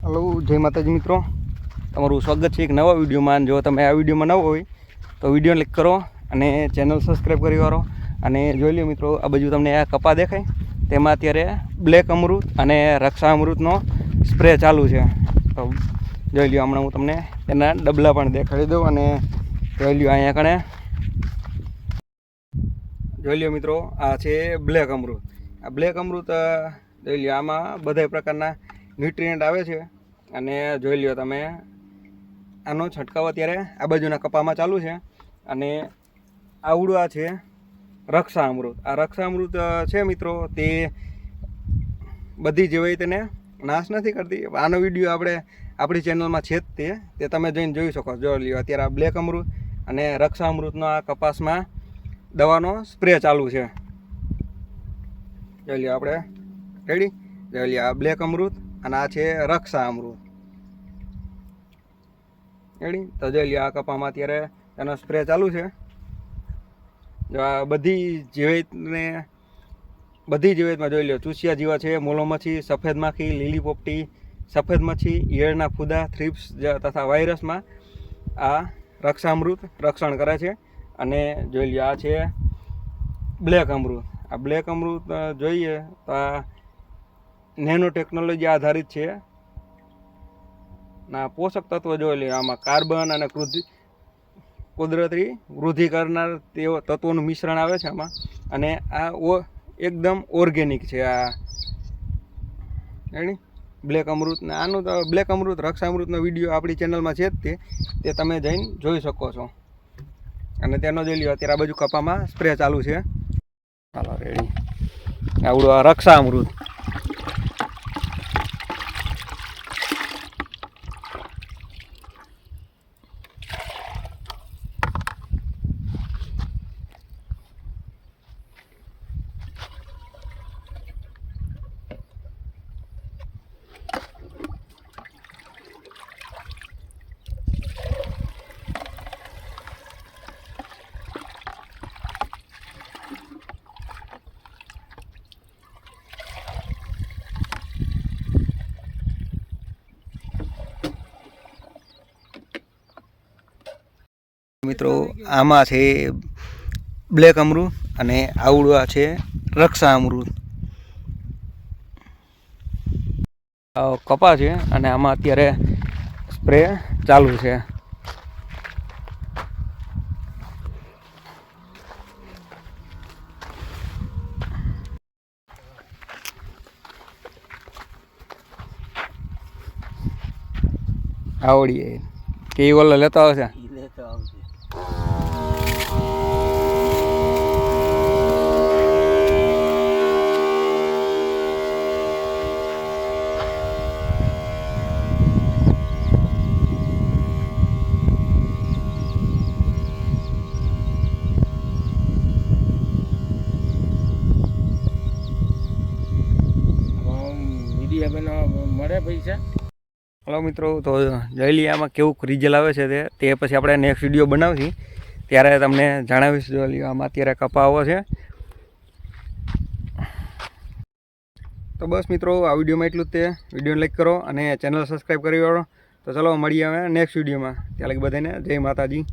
Hello जय माताजी मित्रों, तमारू स्वागत है एक नवा विडियो में। जो तमे आ विडियो में नवा हो तो विडियो क्लिक करो और चेनल सब्सक्राइब करी वारो अने जोई लो मित्रों। आ बाजू तमने आ कपा देखाय तेमां अत्यारे ब्लेक अमृत अने रक्षा अमृतनो स्प्रे चालू है। तो जोई लो हमणां हूँ तमने एना डबला पण देखाड़ी दऊं अने जोई लो अहींया कणे जोई लो मित्रों आ छे ब्लेक अमृत। आ ब्लेक अमृत जोई लो आमां बधा प्रकारना न्यूट्रिएंट आवे छे अने जोई लो तमे आनो छटकाव अत्यारे आ बाजुना कपामां चालू छे। अने आवडुं आ छे रक्षा अमृत। आ रक्षा अमृत छे मित्रों ते बधी जीवाई तेने नाश नहीं करती। आनो विडियो आपणे आपणी चेनलमां छे ज ते तमे जोईने जोई शको। जो ल्यो अत्यारे आ ब्लेक अमृत अने रक्षा अमृतनो आ कपासमां दवानो स्प्रे चालू है। जोई ल्यो आपणे रेडी। जोई ल्यो आ ब्लेक अमृत अने आ छे रक्षा अमृत। रेडी। तो जोई ल्यो आ कपामां अत्यारे तेनो स्प्रे चालू है। जो आ बधी जीवातमां जोई ल्यो चूसिया जीवा छे, मोलो मच्छी, सफेद माखी, लीली पोपटी, सफेद मच्छी, ईयळना फूदा, थ्रिप्स तथा वायरस में आ रक्षा अमृत रक्षण करे छे। अने जोई ल्यो आ छे ब्लेक अमृत। आ ब्लेक अमृत जोईए तो आ नेनो टेक्नोलॉजी आधारित है। ना पोषक तत्व जोई लो आमां कार्बन अने कुदरती वृद्धि करनार तत्वों मिश्रण आवे छे आमां। अने आ एकदम ऑर्गेनिक है। आ रेडी ब्लेक अमृत ने आनु तो ब्लेक अमृत रक्षा अमृतनो विडियो आपणी चेनलमां छे ज ते तमे जईने जोई शको छो। अने तेनो जोई ल्यो अत्यारे आ बाजू कपामां स्प्रे चालू है। हालो रेडी। आवडुं आ रक्षा अमृत। मित्रों आमां छे ब्लेक अमृत अने आवडुं आ छे रक्षा अमृत। कपा छे अने आमां अत्यारे स्प्रे चालू है। आवड़ी के वाला लेता आवशे। हेलो मित्रों, तो જોઈ લઈએ આમાં કેવું રિઝલ્ટ આવે છે તે પછી આપણે નેક્સ્ટ વિડીયો બનાવશી ત્યારે તમને જણાવીશ। જો લ્યો આમાં અત્યારે કપા આવો છે। તો બસ મિત્રો આ વિડીયોમાં એટલું જ તે। વિડીયોને લાઈક કરો અને ચેનલ સબસ્ક્રાઈબ કરી વાળો। તો ચલો મળીએ હવે નેક્સ્ટ વિડીયોમાં। ત્યાં લગી બધાને જય માતાજી।